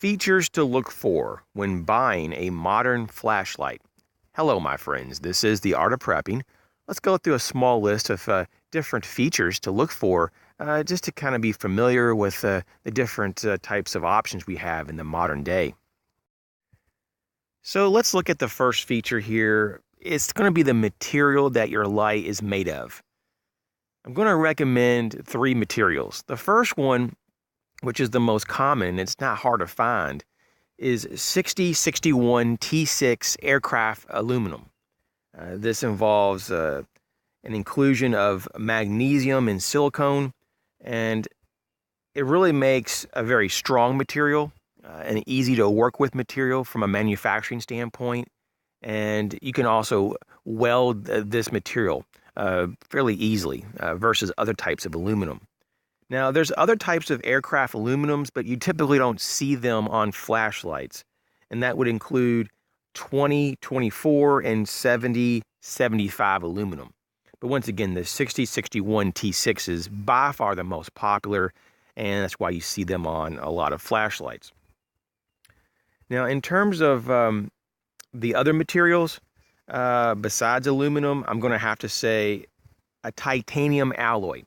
Features to look for when buying a modern flashlight. Hello, my friends. This is The Art of Prepping. Let's go through a small list of different features to look for just to kind of be familiar with the different types of options we have in the modern day. So let's look at the first feature here. It's going to be the material that your light is made of. I'm going to recommend three materials. The first one, which is the most common, and it's not hard to find, is 6061 T6 aircraft aluminum. This involves an inclusion of magnesium and silicone, and it really makes a very strong material, and easy to work with material from a manufacturing standpoint. And you can also weld this material fairly easily versus other types of aluminum. Now, there's other types of aircraft aluminums, but you typically don't see them on flashlights. And that would include 2024 and 7075 aluminum. But once again, the 6061 T6 is by far the most popular, and that's why you see them on a lot of flashlights. Now, in terms of the other materials, besides aluminum, I'm going to have to say a titanium alloy.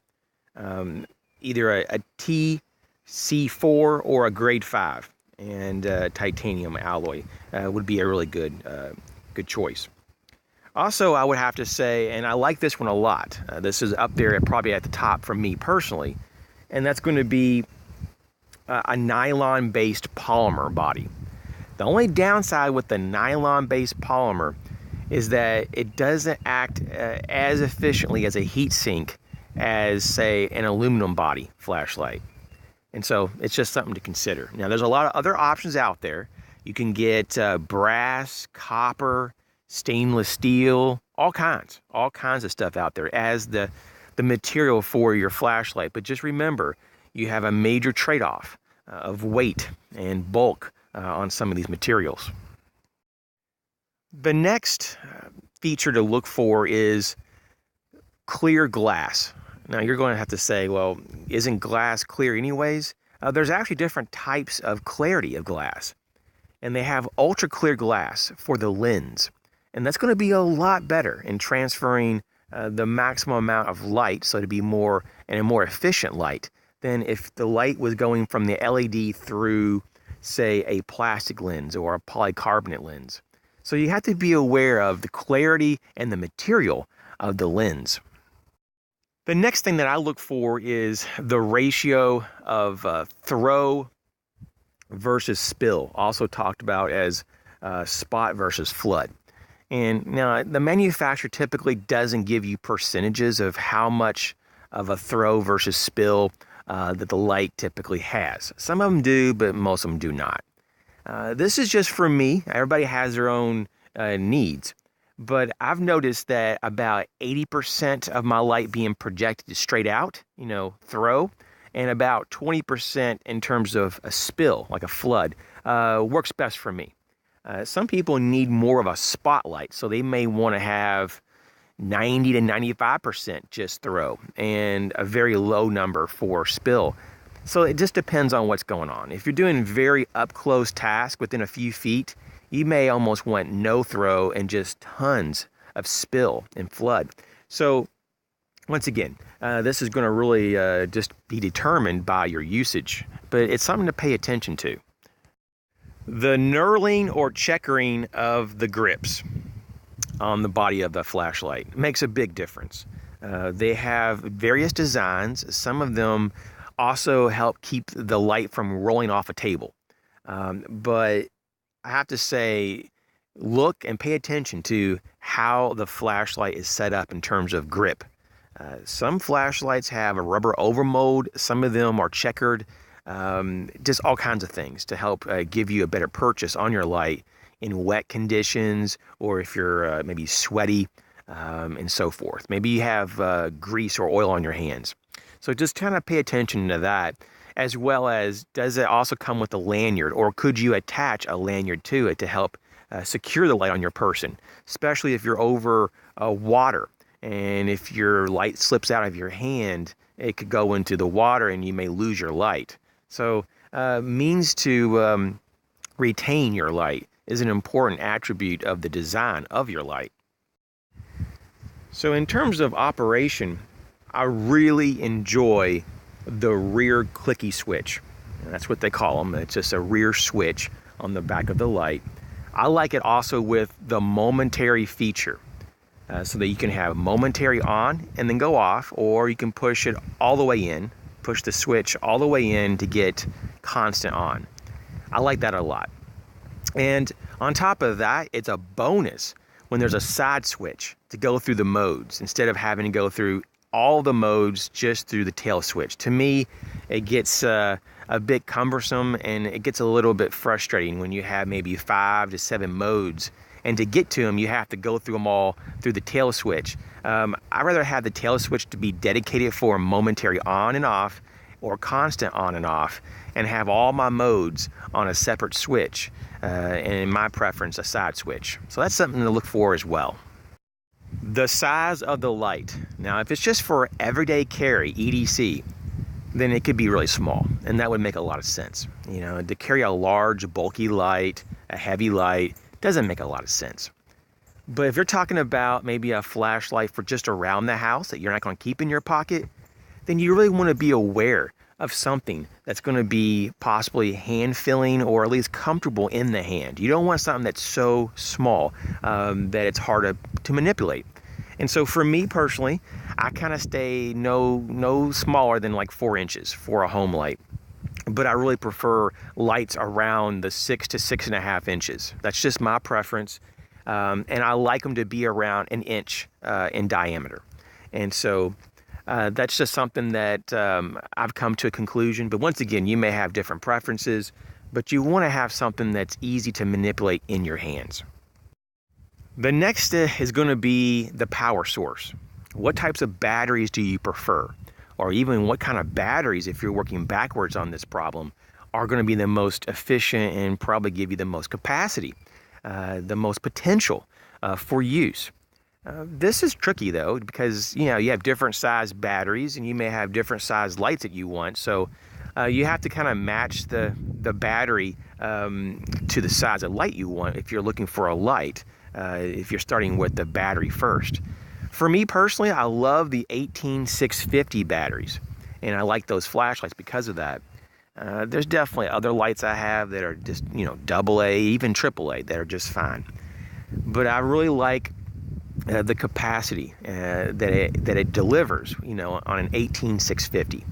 Either a TC4 or a grade 5, and titanium alloy would be a really good choice. Also, I would have to say, and I like this one a lot, this is up there probably at the top for me personally, and that's going to be a nylon-based polymer body. The only downside with the nylon-based polymer is that it doesn't act as efficiently as a heat sink as, say, an aluminum body flashlight. And so it's just something to consider. Now, there's a lot of other options out there. You can get brass, copper, stainless steel, all kinds of stuff out there as the material for your flashlight. But just remember, you have a major trade-off of weight and bulk on some of these materials. The next feature to look for is clear glass. Now, you're going to have to say, well, isn't glass clear anyways? There's actually different types of clarity of glass. And they have ultra clear glass for the lens. And that's going to be a lot better in transferring the maximum amount of light, so to be more and a more efficient light than if the light was going from the LED through, say, a plastic lens or a polycarbonate lens. So you have to be aware of the clarity and the material of the lens. The next thing that I look for is the ratio of throw versus spill, also talked about as spot versus flood. And now the manufacturer typically doesn't give you percentages of how much of a throw versus spill that the light typically has. Some of them do, but most of them do not. This is just for me. Everybody has their own needs. But I've noticed that about 80% of my light being projected straight out, throw, and about 20% in terms of a spill, like a flood, works best for me. Some people need more of a spotlight, so they may want to have 90 to 95% just throw and a very low number for spill. So it just depends on what's going on. If you're doing very up-close tasks within a few feet, you may almost want no throw and just tons of spill and flood. So once again, this is going to really just be determined by your usage, but it's something to pay attention to. The knurling or checkering of the grips on the body of the flashlight makes a big difference. They have various designs. Some of them also help keep the light from rolling off a table. But I have to say, look and pay attention to how the flashlight is set up in terms of grip. Some flashlights have a rubber overmold. Some of them are checkered. Just all kinds of things to help give you a better purchase on your light in wet conditions, or if you're maybe sweaty and so forth. Maybe you have grease or oil on your hands. So just kind of pay attention to that, as well as, does it also come with a lanyard, or could you attach a lanyard to it to help secure the light on your person, especially if you're over water, and if your light slips out of your hand, it could go into the water and you may lose your light. So means to retain your light is an important attribute of the design of your light. So in terms of operation, I really enjoy the rear clicky switch. And that's what they call them. It's just a rear switch on the back of the light. I like it also with the momentary feature, so that you can have momentary on and then go off, or you can push it all the way in, push the switch all the way in to get constant on. I like that a lot. And on top of that, it's a bonus when there's a side switch to go through the modes instead of having to go through all the modes just through the tail switch. To me, it gets a bit cumbersome and it gets a little bit frustrating when you have maybe 5 to 7 modes, and to get to them you have to go through them all through the tail switch. I'd rather have the tail switch to be dedicated for momentary on and off or constant on and off, and have all my modes on a separate switch, and in my preference a side switch. So that's something to look for as well. The size of the light. Now if it's just for everyday carry, EDC, then it could be really small, and that would make a lot of sense. You know, to carry a large bulky light, a heavy light, doesn't make a lot of sense. But if you're talking about maybe a flashlight for just around the house that you're not going to keep in your pocket, then you really want to be aware of something that's going to be possibly hand filling or at least comfortable in the hand. You don't want something that's so small that it's hard to manipulate. And so for me personally, I kind of stay no smaller than like 4 inches for a home light. But I really prefer lights around the 6 to 6.5 inches. That's just my preference. And I like them to be around an inch in diameter. And so that's just something that I've come to a conclusion. But once again, you may have different preferences, but you want to have something that's easy to manipulate in your hands. The next is going to be the power source. What types of batteries do you prefer? Or even what kind of batteries, if you're working backwards on this problem, are going to be the most efficient and probably give you the most capacity, the most potential for use. This is tricky though, because you have different size batteries and you may have different size lights that you want. So you have to kind of match the battery to the size of light you want if you're looking for a light, if you're starting with the battery first. For me personally, I love the 18650 batteries, and I like those flashlights because of that. There's definitely other lights I have that are just, AA, even AAA, that are just fine. But I really like the capacity that it delivers, on an 18650.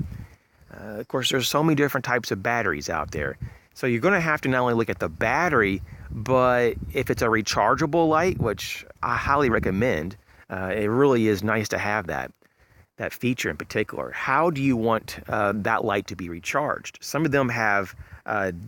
Of course, there's so many different types of batteries out there. So you're going to have to not only look at the battery, but if it's a rechargeable light, which I highly recommend, it really is nice to have that feature in particular. How do you want that light to be recharged? Some of them have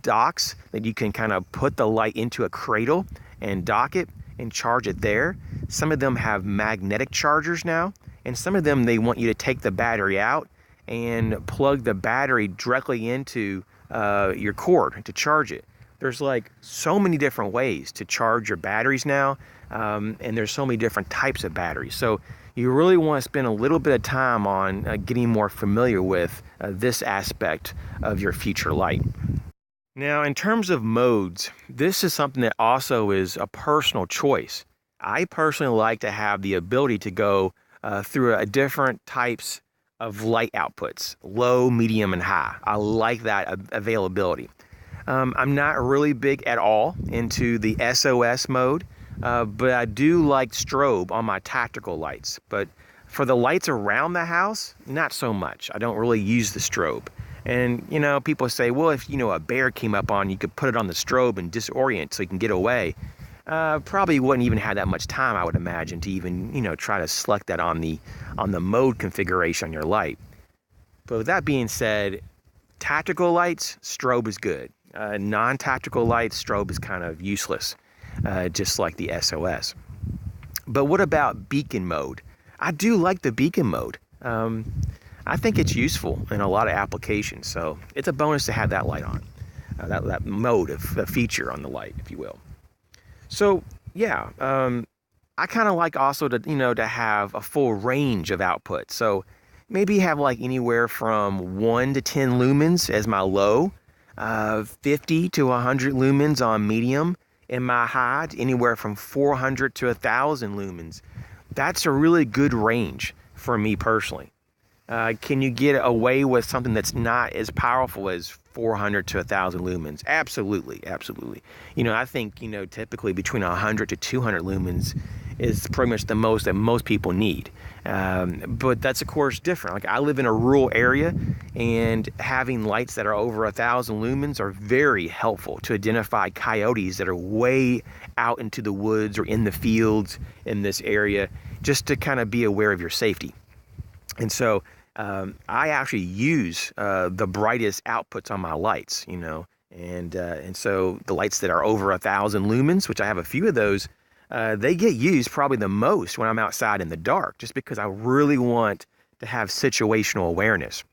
docks that you can kind of put the light into a cradle and dock it and charge it there. Some of them have magnetic chargers now, and some of them they want you to take the battery out and plug the battery directly into your cord to charge it. There's like so many different ways to charge your batteries now, and there's so many different types of batteries. So you really want to spend a little bit of time on getting more familiar with this aspect of your future light. Now, in terms of modes, this is something that also is a personal choice. I personally like to have the ability to go through different types of light outputs, low, medium, and high. I like that availability. I'm not really big at all into the SOS mode, but I do like strobe on my tactical lights. But for the lights around the house, not so much. I don't really use the strobe. And, people say, well, if, a bear came up on, you could put it on the strobe and disorient so you can get away. Probably wouldn't even have that much time, I would imagine, to even, try to select that on the mode configuration on your light. But with that being said, tactical lights, strobe is good. Non-tactical lights, strobe is kind of useless, just like the SOS. But what about beacon mode? I do like the beacon mode. I think it's useful in a lot of applications, so it's a bonus to have that light on, that mode of feature on the light, if you will. So yeah, I kind of like also to have a full range of output. So maybe have like anywhere from 1 to 10 lumens as my low, 50 to 100 lumens on medium. In my high, anywhere from 400 to 1,000 lumens. That's a really good range for me personally. Can you get away with something that's not as powerful as 400 to 1,000 lumens? Absolutely, absolutely. I think, typically between 100 to 200 lumens is pretty much the most that most people need. But that's, of course, different. Like, I live in a rural area, and having lights that are over 1,000 lumens are very helpful to identify coyotes that are way out into the woods or in the fields in this area, just to kind of be aware of your safety. And so I actually use the brightest outputs on my lights, and so the lights that are over 1,000 lumens, which I have a few of those, they get used probably the most when I'm outside in the dark, just because I really want to have situational awareness.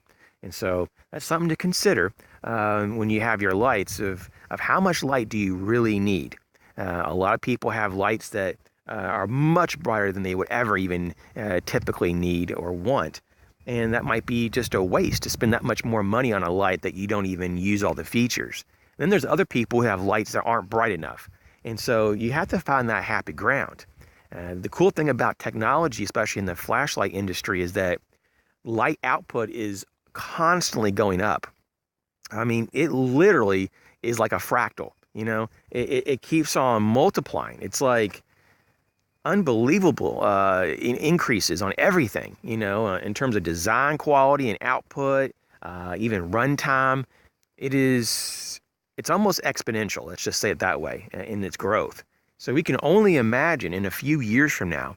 And so that's something to consider when you have your lights of how much light do you really need. A lot of people have lights that are much brighter than they would ever even typically need or want. And that might be just a waste to spend that much more money on a light that you don't even use all the features. Then there's other people who have lights that aren't bright enough. And so you have to find that happy ground. The cool thing about technology, especially in the flashlight industry, is that light output is constantly going up. I mean, it literally is like a fractal, it keeps on multiplying. It's like unbelievable increases on everything, in terms of design quality and output, even runtime. It's almost exponential, let's just say it that way, in its growth. So we can only imagine in a few years from now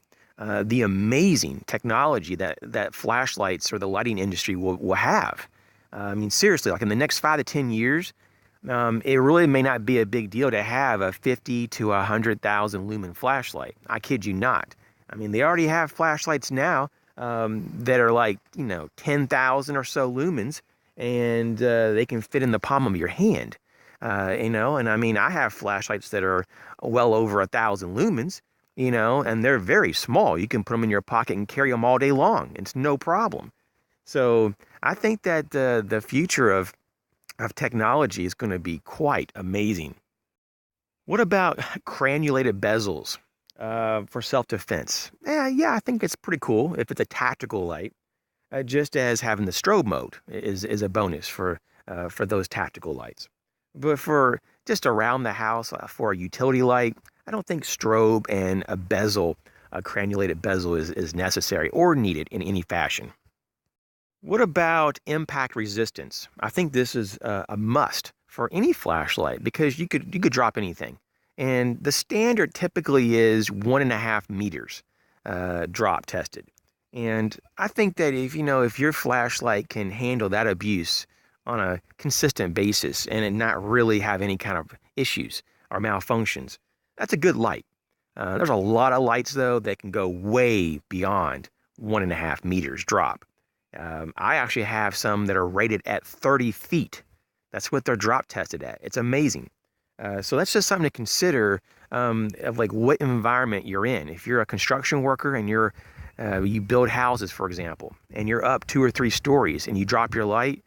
the amazing technology that flashlights or the lighting industry will have. I mean, seriously, like in the next 5 to 10 years, it really may not be a big deal to have a 50 to 100,000 lumen flashlight. I kid you not. I mean, they already have flashlights now that are like, 10,000 or so lumens, and they can fit in the palm of your hand. And I mean, I have flashlights that are well over 1,000 lumens, and they're very small. You can put them in your pocket and carry them all day long. It's no problem. So I think that the future of technology is going to be quite amazing. What about cannulated bezels for self-defense? Yeah, I think it's pretty cool if it's a tactical light, just as having the strobe mode is a bonus for those tactical lights. But for just around the house, for a utility light, I don't think strobe and a cannulated bezel is necessary or needed in any fashion. What about impact resistance? I think this is a must for any flashlight because you could drop anything. And the standard typically is 1.5 meters drop tested. And I think that if your flashlight can handle that abuse on a consistent basis and it not really have any kind of issues or malfunctions, that's a good light. There's a lot of lights, though, that can go way beyond 1.5 meters drop. I actually have some that are rated at 30 feet. That's what they're drop tested at. It's amazing. So that's just something to consider of like what environment you're in. If you're a construction worker and you build houses, for example, and you're up 2 or 3 stories and you drop your light,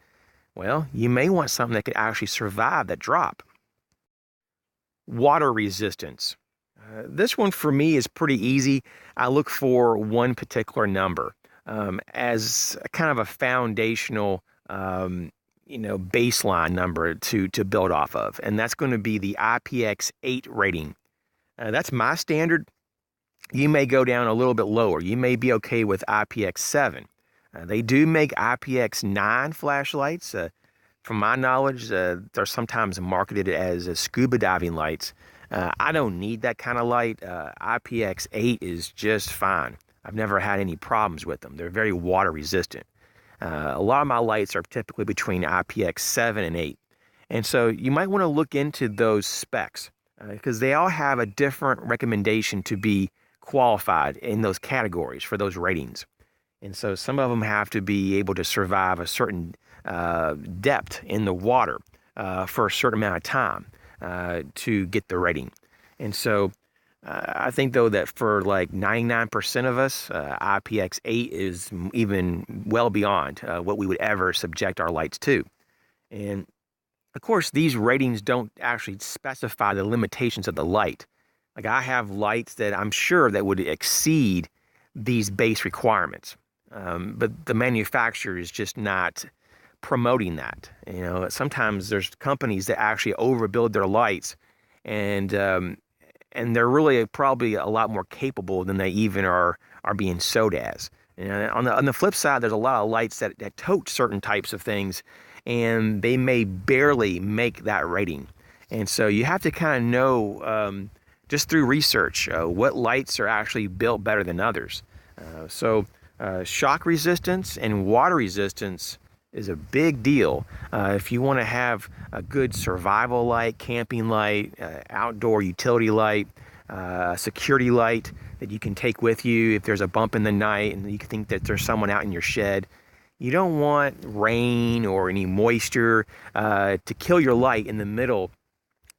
well, you may want something that could actually survive that drop. Water resistance. This one for me is pretty easy. I look for one particular number as a kind of a foundational, baseline number to build off of, and that's going to be the IPX8 rating. That's my standard. You may go down a little bit lower. You may be okay with IPX7. They do make IPX9 flashlights. From my knowledge, they're sometimes marketed as scuba diving lights. I don't need that kind of light. IPX8 is just fine. I've never had any problems with them. They're very water resistant. A lot of my lights are typically between IPX7 and 8. And so you might want to look into those specs because they all have a different recommendation to be qualified in those categories for those ratings. And so some of them have to be able to survive a certain depth in the water for a certain amount of time to get the rating. And so I think, though, that for like 99% of us, IPX8 is even well beyond what we would ever subject our lights to. And Of course, these ratings don't actually specify the limitations of the light. Like I have lights that I'm sure that would exceed these base requirements, but the manufacturer is just not promoting that. You know, sometimes there's companies that actually overbuild their lights, and they're really probably a lot more capable than they even are being sold as. And on the flip side, there's a lot of lights that tote certain types of things, and they may barely make that rating. And so you have to kind of know just through research what lights are actually built better than others. Shock resistance and water resistance is a big deal. If you want to have a good survival light, camping light, outdoor utility light, security light that you can take with you if there's a bump in the night and you think that there's someone out in your shed. You don't want rain or any moisture to kill your light in the middle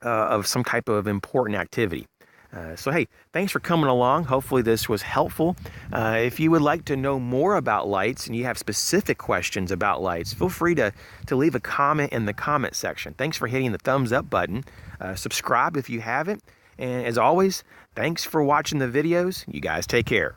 of some type of important activity. Hey, thanks for coming along. Hopefully this was helpful. If you would like to know more about lights and you have specific questions about lights, feel free to leave a comment in the comment section. Thanks for hitting the thumbs up button. Subscribe if you haven't. And as always, thanks for watching the videos. You guys take care.